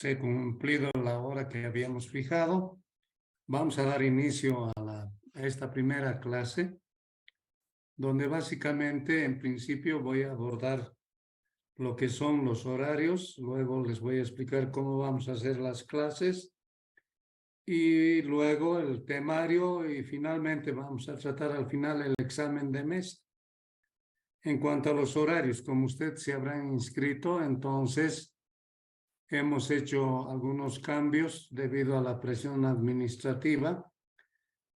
se ha cumplido la hora que habíamos fijado. Vamos a dar inicio a esta primera clase, donde básicamente, en principio, voy a abordar lo que son los horarios. Luego les voy a explicar cómo vamos a hacer las clases. Y luego el temario y finalmente vamos a tratar al final el examen de mes. En cuanto a los horarios, como usted se habrán inscrito, entonces hemos hecho algunos cambios debido a la presión administrativa,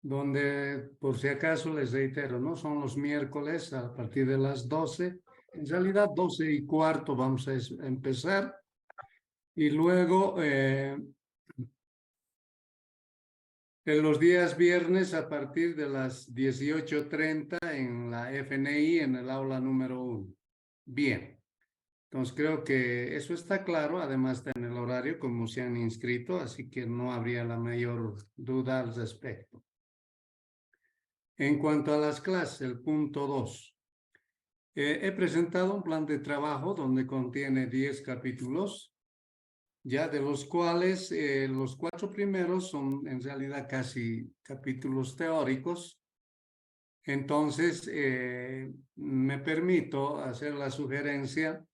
donde por si acaso les reitero, no son los miércoles a partir de las 12, en realidad 12:15 vamos a empezar y luego en los días viernes a partir de las 18:30 en la FNI en el aula número 1. Bien, entonces creo que eso está claro, además está en el horario como se han inscrito, así que no habría la mayor duda al respecto. En cuanto a las clases, el punto 2. He presentado un plan de trabajo donde contiene 10 capítulos, ya de los cuales los 4 primeros son en realidad casi capítulos teóricos. Entonces, me permito hacer la sugerencia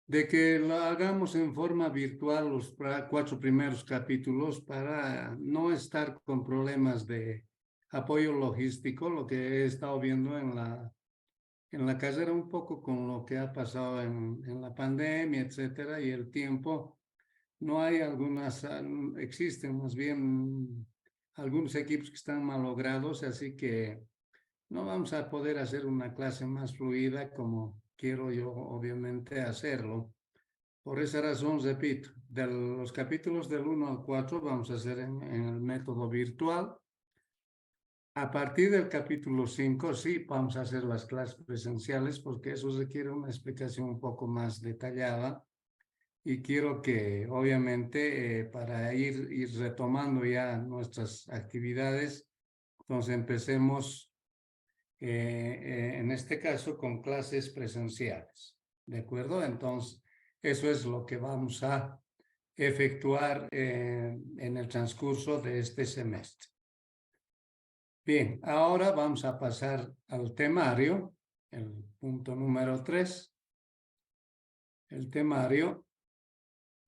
de que lo hagamos en forma virtual los 4 primeros capítulos para no estar con problemas de apoyo logístico, lo que he estado viendo en la carrera un poco con lo que ha pasado en la pandemia, etcétera, y el tiempo. No hay existen más bien algunos equipos que están malogrados, así que no vamos a poder hacer una clase más fluida como quiero yo, obviamente, hacerlo. Por esa razón, repito, de los capítulos del 1 al 4 vamos a hacer en el método virtual. A partir del capítulo 5, sí, vamos a hacer las clases presenciales porque eso requiere una explicación un poco más detallada. Y quiero que, obviamente, para ir retomando ya nuestras actividades, entonces empecemos, en este caso, con clases presenciales. ¿De acuerdo? Entonces, eso es lo que vamos a efectuar en el transcurso de este semestre. Bien, ahora vamos a pasar al temario, el punto número 3. El temario.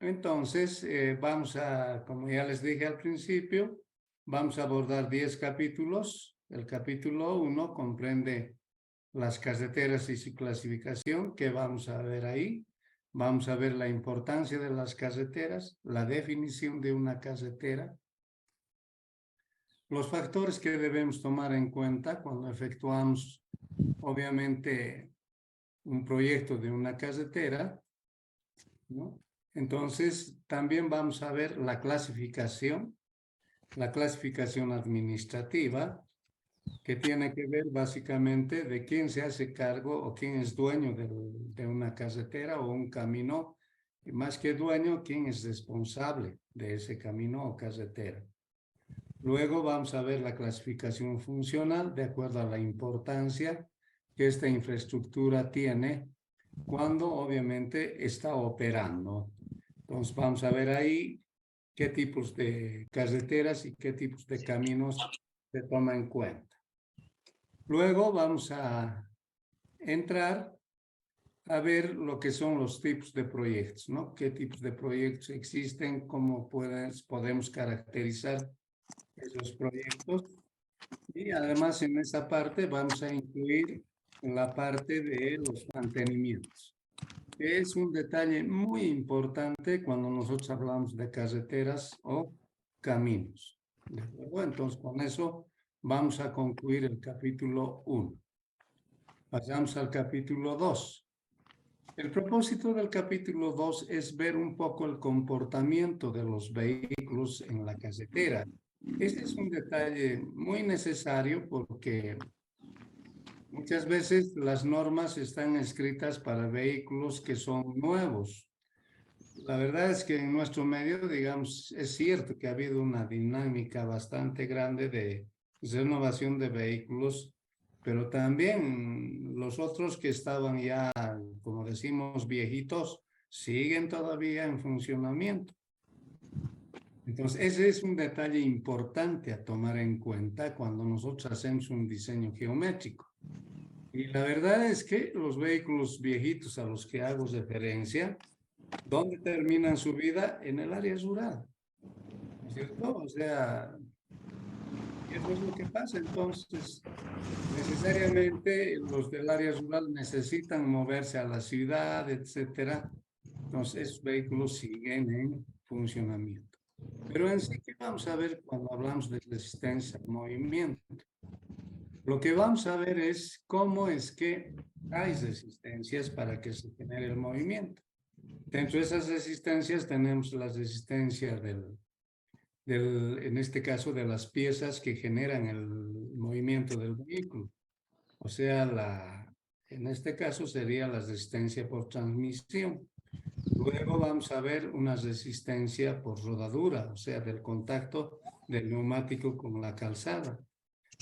Entonces, vamos a, como ya les dije al principio, vamos a abordar 10 capítulos. El capítulo 1 comprende las carreteras y su clasificación, que vamos a ver ahí. Vamos a ver la importancia de las carreteras, la definición de una carretera, los factores que debemos tomar en cuenta cuando efectuamos, obviamente, un proyecto de una carretera, ¿no? Entonces, también vamos a ver la clasificación administrativa, que tiene que ver básicamente de quién se hace cargo o quién es dueño de una carretera o un camino, y más que dueño, quién es responsable de ese camino o carretera. Luego vamos a ver la clasificación funcional de acuerdo a la importancia que esta infraestructura tiene cuando obviamente está operando. Entonces vamos a ver ahí qué tipos de carreteras y qué tipos de caminos se toman en cuenta. Luego vamos a entrar a ver lo que son los tipos de proyectos, ¿no? ¿Qué tipos de proyectos existen? ¿Cómo podemos caracterizar esos proyectos? Y además en esa parte vamos a incluir la parte de los mantenimientos. Es un detalle muy importante cuando nosotros hablamos de carreteras o caminos. ¿De acuerdo? Entonces, con eso vamos a concluir el capítulo 1. Pasamos al capítulo 2. El propósito del capítulo 2 es ver un poco el comportamiento de los vehículos en la carretera. Este es un detalle muy necesario porque muchas veces las normas están escritas para vehículos que son nuevos. La verdad es que en nuestro medio, digamos, es cierto que ha habido una dinámica bastante grande de renovación de vehículos, pero también los otros que estaban ya, como decimos, viejitos, siguen todavía en funcionamiento. Entonces, ese es un detalle importante a tomar en cuenta cuando nosotros hacemos un diseño geométrico. Y la verdad es que los vehículos viejitos a los que hago referencia, ¿dónde terminan su vida? En el área rural, ¿no es cierto? O sea, eso es lo que pasa. Entonces, necesariamente los del área rural necesitan moverse a la ciudad, etcétera. Entonces, esos vehículos siguen en funcionamiento. Pero en sí, ¿qué vamos a ver cuando hablamos de resistencia al movimiento? Lo que vamos a ver es cómo es que hay resistencias para que se genere el movimiento. Dentro de esas resistencias tenemos la resistencia en este caso, de las piezas que generan el movimiento del vehículo. O sea, en este caso sería la resistencia por transmisión. Luego vamos a ver una resistencia por rodadura, o sea, del contacto del neumático con la calzada.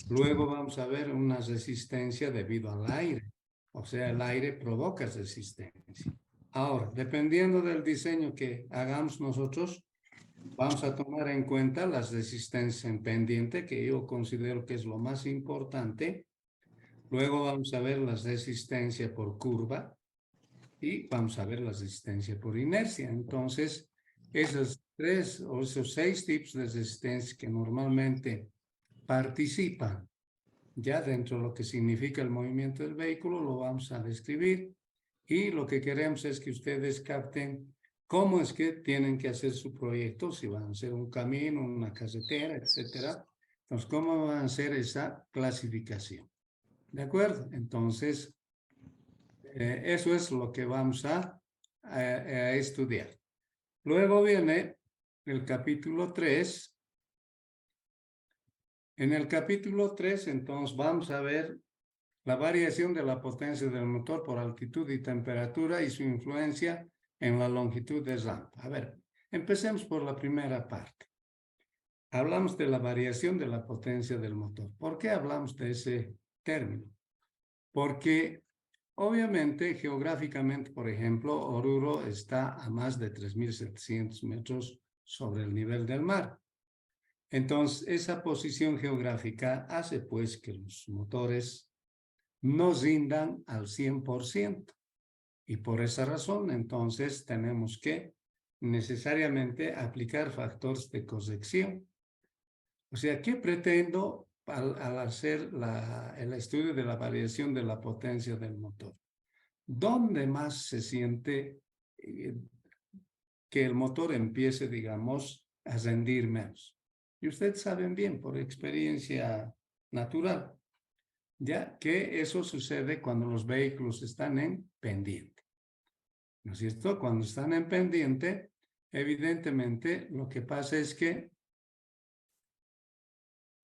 Luego vamos a ver una resistencia debido al aire, o sea, el aire provoca resistencia. Ahora, dependiendo del diseño que hagamos nosotros, vamos a tomar en cuenta las resistencias en pendiente, que yo considero que es lo más importante. Luego vamos a ver la resistencia por curva y vamos a ver la resistencia por inercia. Entonces, esos 3 o esos 6 tipos de resistencia que normalmente participan ya dentro de lo que significa el movimiento del vehículo, lo vamos a describir y lo que queremos es que ustedes capten cómo es que tienen que hacer su proyecto, si van a hacer un camino, una carretera, etcétera. Entonces, ¿cómo van a hacer esa clasificación? ¿De acuerdo? Entonces, eso es lo que vamos a estudiar. Luego viene el capítulo 3. En el capítulo 3, entonces, vamos a ver la variación de la potencia del motor por altitud y temperatura y su influencia en la longitud de rampa. A ver, empecemos por la primera parte. Hablamos de la variación de la potencia del motor. ¿Por qué hablamos de ese término? Porque obviamente, geográficamente, por ejemplo, Oruro está a más de 3.700 metros sobre el nivel del mar. Entonces, esa posición geográfica hace pues que los motores no rindan al 100%. Y por esa razón, entonces, tenemos que necesariamente aplicar factores de corrección. O sea, ¿qué pretendo al hacer el estudio de la variación de la potencia del motor? ¿Dónde más se siente que el motor empiece, digamos, a rendir menos? Y ustedes saben bien, por experiencia natural, ya que eso sucede cuando los vehículos están en pendiente. ¿No es cierto? Cuando están en pendiente, evidentemente lo que pasa es que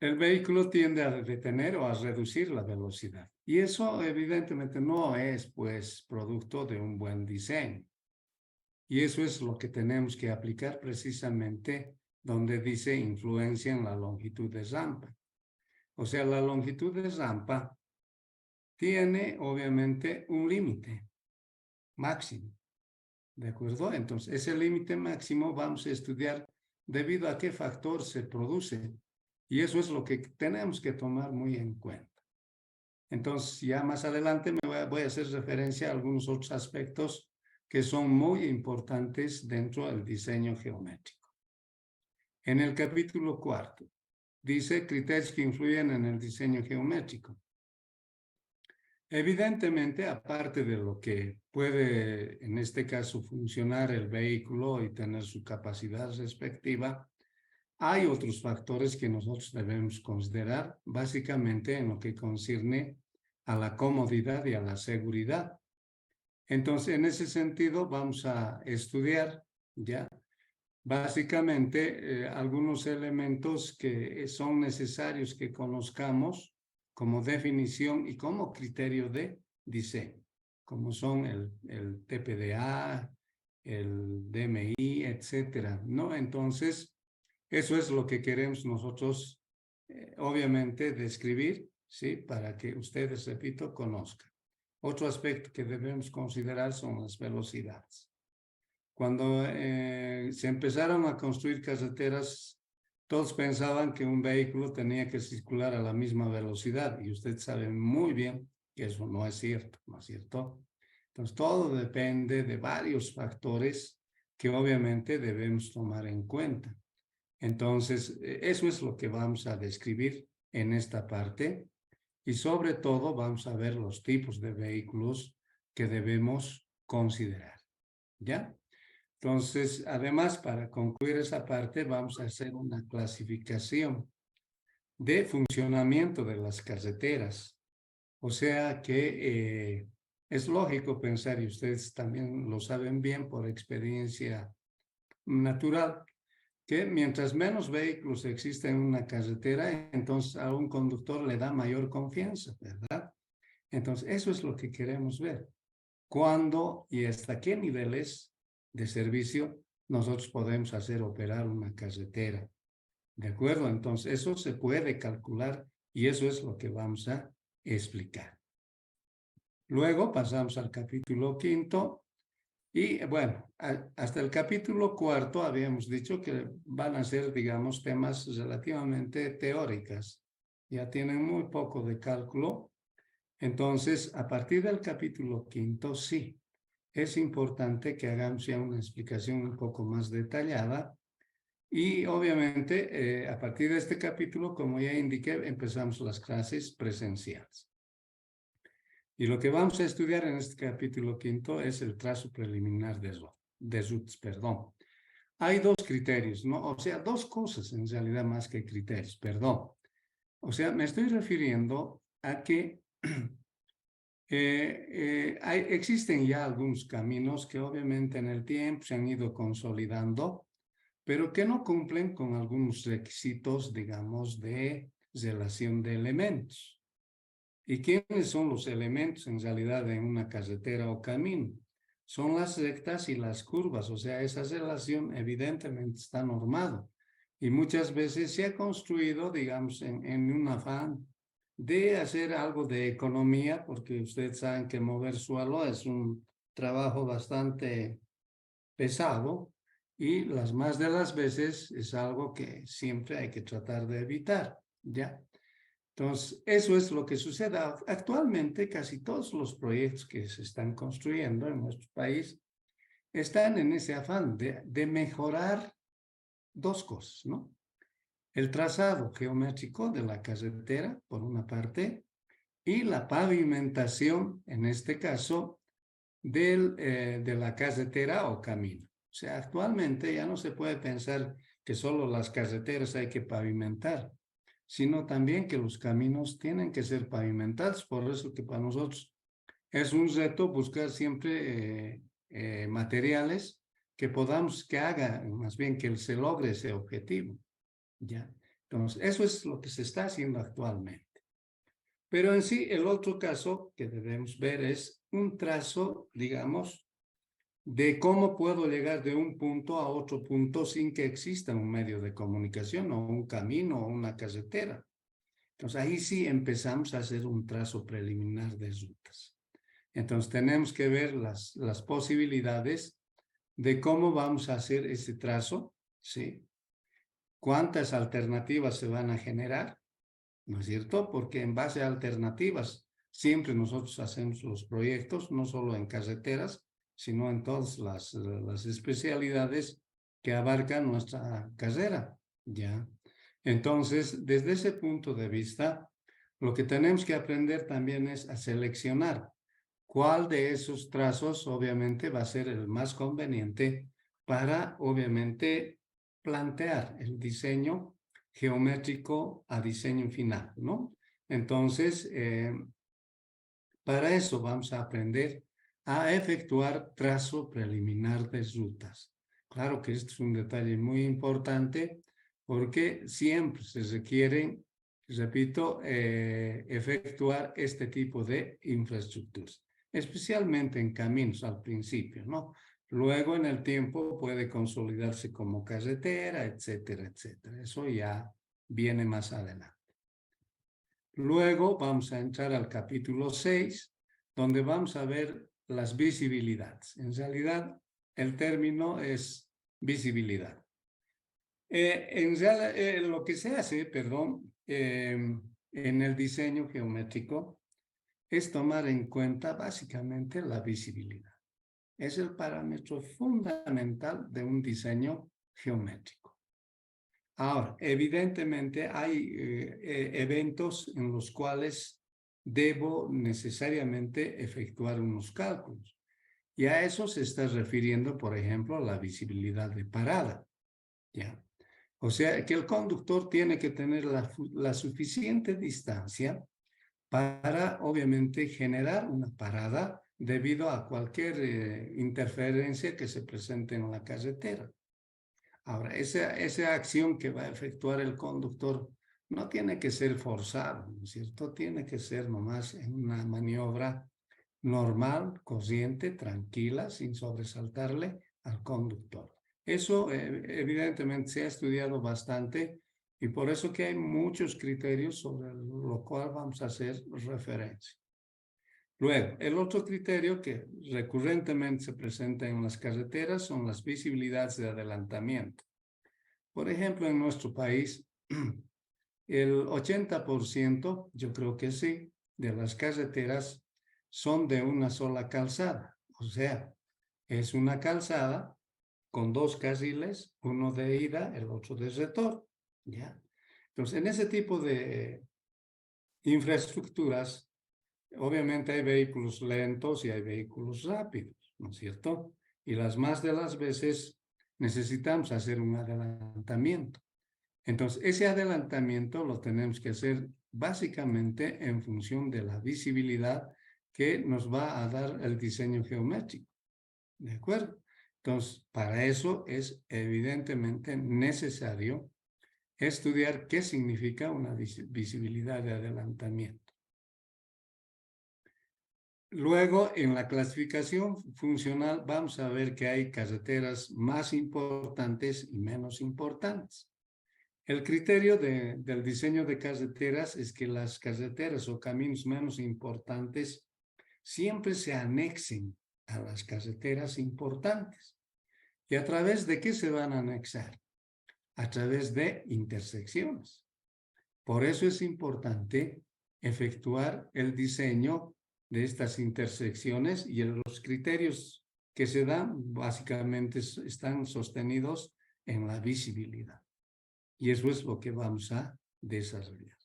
el vehículo tiende a detener o a reducir la velocidad. Y eso evidentemente no es pues producto de un buen diseño. Y eso es lo que tenemos que aplicar precisamente donde dice influencia en la longitud de rampa. O sea, la longitud de rampa tiene obviamente un límite máximo. ¿De acuerdo? Entonces, ese límite máximo vamos a estudiar debido a qué factor se produce. Y eso es lo que tenemos que tomar muy en cuenta. Entonces, ya más adelante voy a hacer referencia a algunos otros aspectos que son muy importantes dentro del diseño geométrico. En el capítulo 4, dice criterios que influyen en el diseño geométrico. Evidentemente, aparte de lo que puede, en este caso, funcionar el vehículo y tener su capacidad respectiva, hay otros factores que nosotros debemos considerar, básicamente en lo que concierne a la comodidad y a la seguridad. Entonces, en ese sentido, vamos a estudiar ya básicamente algunos elementos que son necesarios que conozcamos como definición y como criterio de diseño, como son el TPDA, el DMI, etcétera, ¿no? Entonces, eso es lo que queremos nosotros, obviamente, describir, ¿sí? Para que ustedes, repito, conozcan. Otro aspecto que debemos considerar son las velocidades. Cuando se empezaron a construir carreteras, todos pensaban que un vehículo tenía que circular a la misma velocidad y usted sabe muy bien que eso no es cierto, ¿no es cierto? Entonces, todo depende de varios factores que obviamente debemos tomar en cuenta. Entonces, eso es lo que vamos a describir en esta parte y sobre todo vamos a ver los tipos de vehículos que debemos considerar, ¿ya? Entonces, además, para concluir esa parte, vamos a hacer una clasificación de funcionamiento de las carreteras. O sea que es lógico pensar, y ustedes también lo saben bien por experiencia natural, que mientras menos vehículos existen en una carretera, entonces a un conductor le da mayor confianza, ¿verdad? Entonces, eso es lo que queremos ver. ¿Cuándo y hasta qué niveles de servicio nosotros podemos hacer operar una carretera? ¿De acuerdo? Entonces, eso se puede calcular y eso es lo que vamos a explicar. Luego pasamos al capítulo 5 y bueno, hasta el capítulo 4 habíamos dicho que van a ser, digamos, temas relativamente teóricas. Ya tienen muy poco de cálculo. Entonces, a partir del capítulo 5, sí, es importante que hagamos ya una explicación un poco más detallada. Y obviamente, a partir de este capítulo, como ya indiqué, empezamos las clases presenciales. Y lo que vamos a estudiar en este capítulo 5 es el trazo preliminar de rutas, perdón. Hay dos criterios, ¿no? O sea, dos cosas en realidad más que criterios, perdón. O sea, me estoy refiriendo a que existen ya algunos caminos que obviamente en el tiempo se han ido consolidando, pero que no cumplen con algunos requisitos, digamos, de relación de elementos. ¿Y quiénes son los elementos en realidad en una carretera o camino? Son las rectas y las curvas, o sea, esa relación evidentemente está normado y muchas veces se ha construido, digamos, en un afán de hacer algo de economía, porque ustedes saben que mover suelo es un trabajo bastante pesado y las más de las veces es algo que siempre hay que tratar de evitar, ¿ya? Entonces, eso es lo que sucede. Actualmente, casi todos los proyectos que se están construyendo en nuestro país están en ese afán de mejorar dos cosas, ¿no? El trazado geométrico de la carretera, por una parte, y la pavimentación, en este caso, de la carretera o camino. O sea, actualmente ya no se puede pensar que solo las carreteras hay que pavimentar, sino también que los caminos tienen que ser pavimentados. Por eso que para nosotros es un reto buscar siempre materiales que podamos, que haga, más bien que se logre ese objetivo, ¿ya? Entonces, eso es lo que se está haciendo actualmente. Pero en sí, el otro caso que debemos ver es un trazo, digamos, de cómo puedo llegar de un punto a otro punto sin que exista un medio de comunicación o un camino o una carretera. Entonces ahí sí empezamos a hacer un trazo preliminar de rutas. Entonces tenemos que ver las posibilidades de cómo vamos a hacer ese trazo, ¿sí? ¿Cuántas alternativas se van a generar? ¿No es cierto? Porque en base a alternativas siempre nosotros hacemos los proyectos, no solo en carreteras, sino en todas las especialidades que abarcan nuestra carrera, ¿ya? Entonces, desde ese punto de vista, lo que tenemos que aprender también es a seleccionar cuál de esos trazos obviamente va a ser el más conveniente para obviamente plantear el diseño geométrico a diseño final, ¿no? Entonces, para eso vamos a aprender a efectuar trazo preliminar de rutas. Claro que esto es un detalle muy importante porque siempre se requiere, repito, efectuar este tipo de infraestructuras, especialmente en caminos al principio, ¿no? Luego en el tiempo puede consolidarse como carretera, etcétera, etcétera. Eso ya viene más adelante. Luego vamos a entrar al capítulo 6, donde vamos a ver las visibilidades. En realidad, el término es visibilidad. En real, lo que se hace, perdón, en el diseño geométrico es tomar en cuenta básicamente la visibilidad. Es el parámetro fundamental de un diseño geométrico. Ahora, evidentemente hay eventos en los cuales debo necesariamente efectuar unos cálculos. Y a eso se está refiriendo, por ejemplo, la visibilidad de parada. ¿Ya? O sea, que el conductor tiene que tener la suficiente distancia para, obviamente, generar una parada debido a cualquier interferencia que se presente en la carretera. Ahora, esa acción que va a efectuar el conductor no tiene que ser forzada, ¿no es cierto? Tiene que ser nomás en una maniobra normal, consciente, tranquila, sin sobresaltarle al conductor. Eso evidentemente se ha estudiado bastante y por eso que hay muchos criterios sobre lo cual vamos a hacer referencia. Luego, el otro criterio que recurrentemente se presenta en las carreteras son las visibilidades de adelantamiento. Por ejemplo, en nuestro país, el 80%, yo creo que sí, de las carreteras son de una sola calzada. O sea, es una calzada con dos carriles, uno de ida, el otro de retorno. ¿Ya? Entonces, en ese tipo de infraestructuras, obviamente hay vehículos lentos y hay vehículos rápidos, ¿no es cierto? Y las más de las veces necesitamos hacer un adelantamiento. Entonces, ese adelantamiento lo tenemos que hacer básicamente en función de la visibilidad que nos va a dar el diseño geométrico. ¿De acuerdo? Entonces, para eso es evidentemente necesario estudiar qué significa una visibilidad de adelantamiento. Luego, en la clasificación funcional, vamos a ver que hay carreteras más importantes y menos importantes. El criterio del diseño de carreteras es que las carreteras o caminos menos importantes siempre se anexen a las carreteras importantes. ¿Y a través de qué se van a anexar? A través de intersecciones. Por eso es importante efectuar el diseño de estas intersecciones y los criterios que se dan básicamente están sostenidos en la visibilidad. Y eso es lo que vamos a desarrollar.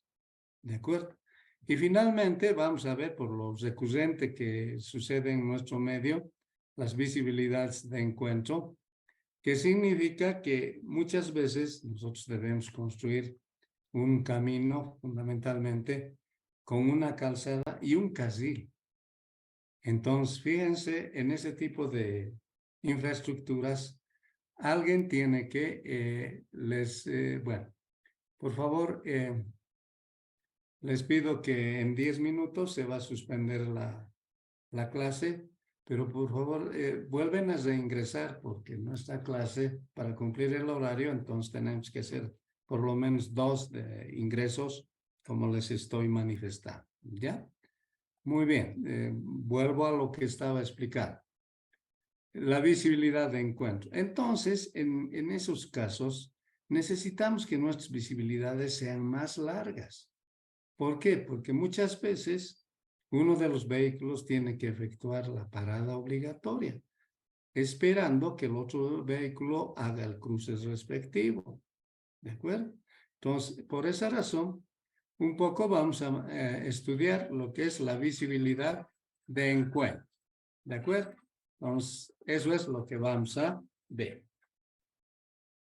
¿De acuerdo? Y finalmente vamos a ver por lo recurrente que sucede en nuestro medio, las visibilidades de encuentro, que significa que muchas veces nosotros debemos construir un camino fundamentalmente con una calzada y un carril. Entonces, fíjense, en ese tipo de infraestructuras, alguien tiene que bueno, por favor, les pido que en 10 minutos se va a suspender la clase, pero por favor vuelven a reingresar porque nuestra clase, para cumplir el horario, entonces tenemos que hacer por lo menos 2 ingresos como les estoy manifestando. ¿Ya? Muy bien, vuelvo a lo que estaba explicando. La visibilidad de encuentro. Entonces, en esos casos, necesitamos que nuestras visibilidades sean más largas. ¿Por qué? Porque muchas veces uno de los vehículos tiene que efectuar la parada obligatoria, esperando que el otro vehículo haga el cruce respectivo. ¿De acuerdo? Entonces, por esa razón, un poco vamos a estudiar lo que es la visibilidad de encuentro. ¿De acuerdo? Entonces, eso es lo que vamos a ver.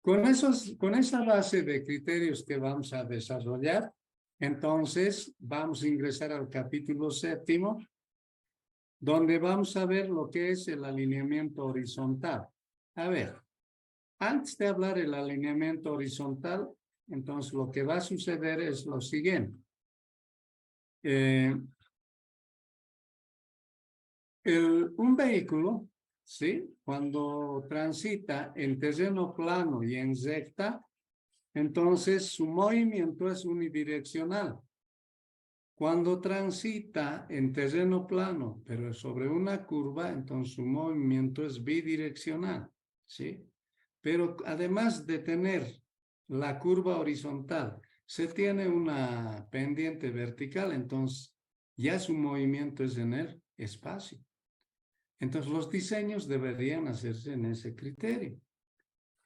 Con esa base de criterios que vamos a desarrollar, entonces vamos a ingresar al capítulo 7, donde vamos a ver lo que es el alineamiento horizontal. A ver, antes de hablar del alineamiento horizontal, entonces lo que va a suceder es lo siguiente. Un vehículo, ¿sí? Cuando transita en terreno plano y en recta, entonces su movimiento es unidireccional. Cuando transita en terreno plano, pero sobre una curva, entonces su movimiento es bidireccional, ¿sí? Pero además de tener la curva horizontal, se tiene una pendiente vertical, entonces ya su movimiento es en el espacio. Entonces los diseños deberían hacerse en ese criterio.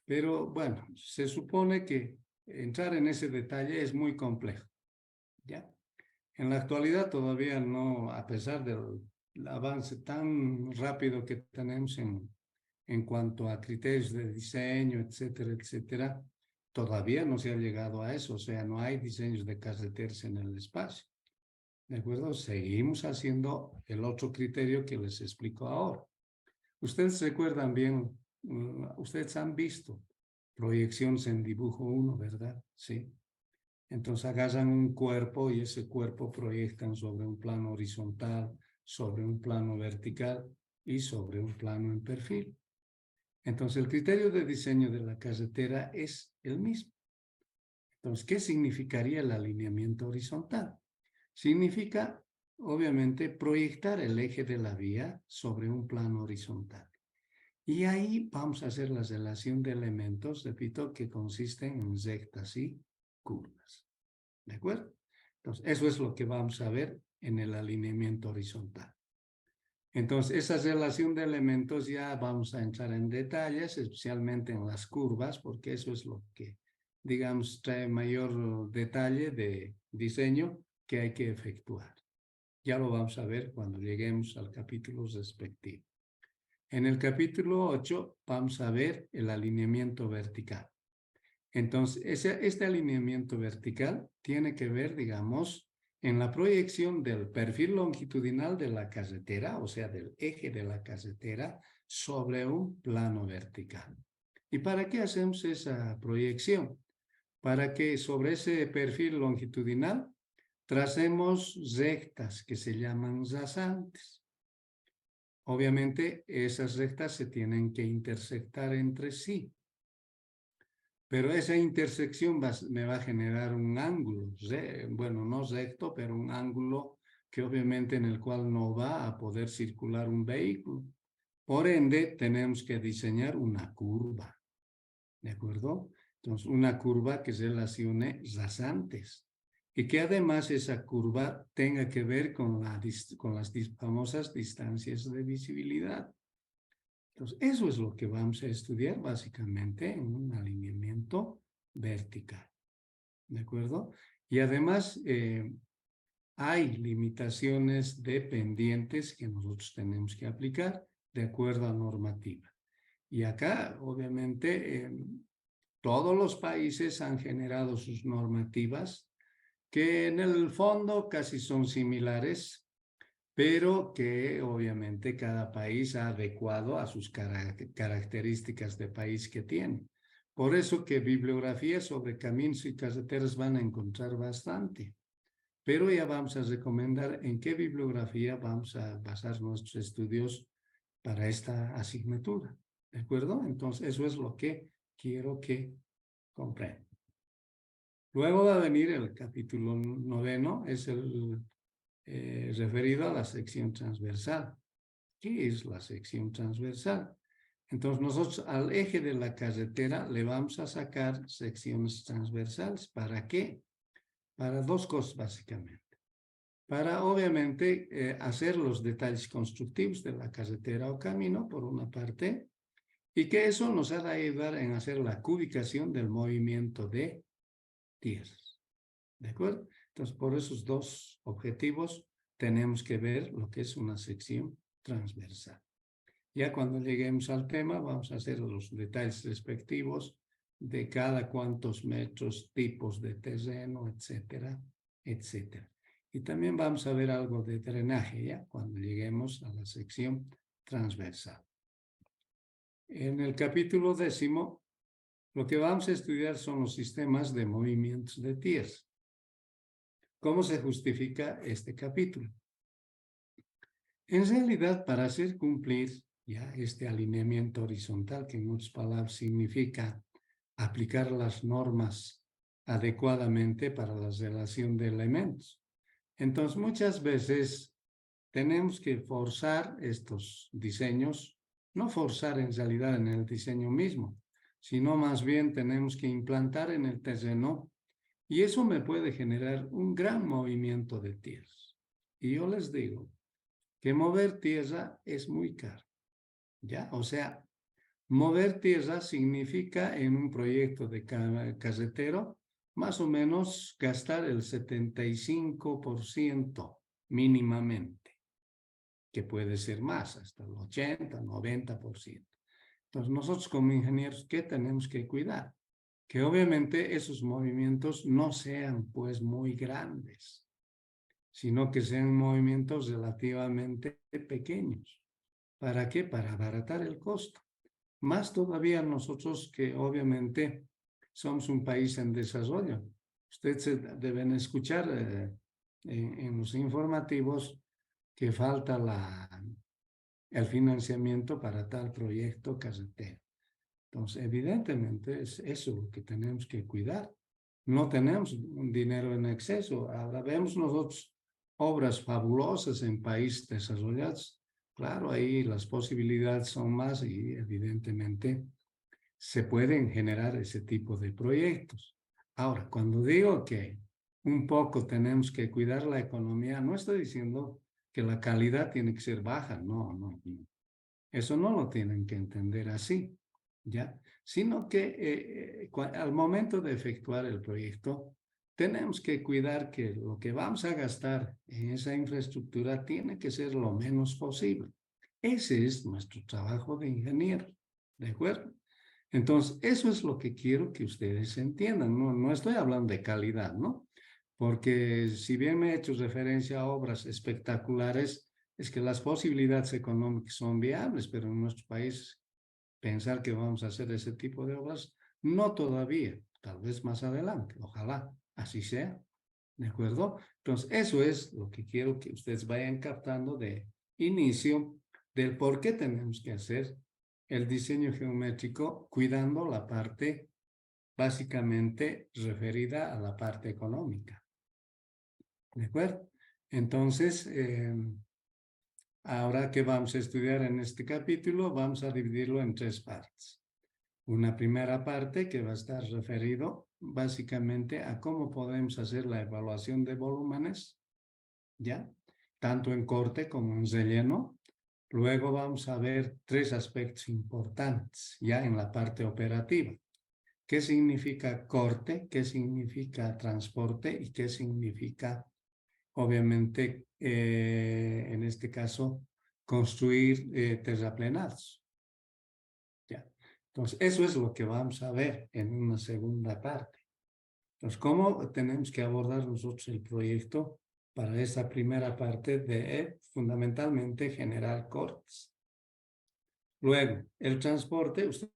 Pero bueno, se supone que entrar en ese detalle es muy complejo, ¿ya? En la actualidad todavía no, a pesar del avance tan rápido que tenemos en cuanto a criterios de diseño, etcétera, etcétera, todavía no se ha llegado a eso, o sea, no hay diseños de carreteras en el espacio. ¿De acuerdo? Seguimos haciendo el otro criterio que les explico ahora. Ustedes recuerdan bien, ustedes han visto proyecciones en dibujo 1, ¿verdad? Sí. Entonces agarran un cuerpo y ese cuerpo proyectan sobre un plano horizontal, sobre un plano vertical y sobre un plano en perfil. Entonces el criterio de diseño de la carretera es el mismo. Entonces, ¿qué significaría el alineamiento horizontal? Significa, obviamente, proyectar el eje de la vía sobre un plano horizontal. Y ahí vamos a hacer la relación de elementos, repito, que consisten en rectas y curvas. ¿De acuerdo? Entonces, eso es lo que vamos a ver en el alineamiento horizontal. Entonces, esa relación de elementos ya vamos a entrar en detalles, especialmente en las curvas, porque eso es lo que, digamos, trae mayor detalle de diseño que hay que efectuar. Ya lo vamos a ver cuando lleguemos al capítulo respectivo. En el capítulo 8 vamos a ver el alineamiento vertical. Entonces, este alineamiento vertical tiene que ver, digamos, en la proyección del perfil longitudinal de la carretera, o sea, del eje de la carretera, sobre un plano vertical. ¿Y para qué hacemos esa proyección? Para que sobre ese perfil longitudinal tracemos rectas que se llaman rasantes. Obviamente, esas rectas se tienen que intersectar entre sí. Pero esa intersección me va a generar un ángulo, bueno, no recto, pero un ángulo que obviamente en el cual no va a poder circular un vehículo. Por ende, tenemos que diseñar una curva, ¿de acuerdo? Entonces, una curva que relacione rasantes y que además esa curva tenga que ver con las famosas distancias de visibilidad. Entonces, eso es lo que vamos a estudiar básicamente en un alineamiento vertical, ¿de acuerdo? Y además hay limitaciones dependientes que nosotros tenemos que aplicar de acuerdo a normativa. Y acá, obviamente, todos los países han generado sus normativas que en el fondo casi son similares, pero que obviamente cada país ha adecuado a sus características de país que tiene. Por eso que bibliografía sobre caminos y carreteras van a encontrar bastante, pero ya vamos a recomendar en qué bibliografía vamos a basar nuestros estudios para esta asignatura, ¿de acuerdo? Entonces, eso es lo que quiero que comprendan. Luego va a venir el capítulo 9, es el referido a la sección transversal. ¿Qué es la sección transversal? Entonces nosotros al eje de la carretera le vamos a sacar secciones transversales. ¿Para qué? Para dos cosas básicamente. Para obviamente hacer los detalles constructivos de la carretera o camino, por una parte, y que eso nos ha de ayudar en hacer la cubicación del movimiento de tierras. ¿De acuerdo? Entonces, por esos dos objetivos tenemos que ver lo que es una sección transversal. Ya cuando lleguemos al tema, vamos a hacer los detalles respectivos de cada cuántos metros, tipos de terreno, etcétera, etcétera. Y también vamos a ver algo de drenaje, ya cuando lleguemos a la sección transversal. En el capítulo 10, lo que vamos a estudiar son los sistemas de movimientos de tierra. ¿Cómo se justifica este capítulo? En realidad, para hacer cumplir ya este alineamiento horizontal, que en otras palabras significa aplicar las normas adecuadamente para la relación de elementos. Entonces, muchas veces tenemos que forzar estos diseños, no forzar en realidad en el diseño mismo, sino más bien tenemos que implantar en el terreno y eso me puede generar un gran movimiento de tierras. Y yo les digo que mover tierra es muy caro, ¿ya? O sea, mover tierra significa en un proyecto de carretero más o menos gastar el 75% mínimamente, que puede ser más, hasta el 80, 90%. Entonces, nosotros como ingenieros, ¿qué tenemos que cuidar? Que obviamente esos movimientos no sean pues muy grandes, sino que sean movimientos relativamente pequeños. ¿Para qué? Para abaratar el costo. Más todavía nosotros que obviamente somos un país en desarrollo. Ustedes deben escuchar en los informativos que falta el financiamiento para tal proyecto carretero. Entonces, evidentemente es eso lo que tenemos que cuidar. No tenemos un dinero en exceso. Ahora vemos nosotros obras fabulosas en países desarrollados. Claro, ahí las posibilidades son más y evidentemente se pueden generar ese tipo de proyectos. Ahora, cuando digo que un poco tenemos que cuidar la economía, no estoy diciendo que la calidad tiene que ser baja, no, no, no. Eso no lo tienen que entender así, ¿ya? Sino que al momento de efectuar el proyecto, tenemos que cuidar que lo que vamos a gastar en esa infraestructura tiene que ser lo menos posible. Ese es nuestro trabajo de ingeniero, ¿de acuerdo? Entonces, eso es lo que quiero que ustedes entiendan. No, no estoy hablando de calidad, ¿no? Porque si bien me he hecho referencia a obras espectaculares, es que las posibilidades económicas son viables, pero en nuestro país pensar que vamos a hacer ese tipo de obras, no todavía, tal vez más adelante, ojalá así sea, ¿de acuerdo? Entonces, eso es lo que quiero que ustedes vayan captando de inicio del por qué tenemos que hacer el diseño geométrico cuidando la parte básicamente referida a la parte económica, ¿de acuerdo? Entonces, ahora que vamos a estudiar en este capítulo, vamos a dividirlo en tres partes. Una primera parte que va a estar referido básicamente a cómo podemos hacer la evaluación de volúmenes, ¿ya? Tanto en corte como en relleno. Luego vamos a ver tres aspectos importantes ya en la parte operativa. ¿Qué significa corte? ¿Qué significa transporte? ¿Y qué significa, obviamente, en este caso, construir terraplenados? ¿Ya? Entonces, eso es lo que vamos a ver en una segunda parte. Entonces, ¿cómo tenemos que abordar nosotros el proyecto para esa primera parte de fundamentalmente generar cortes? Luego, el transporte, ustedes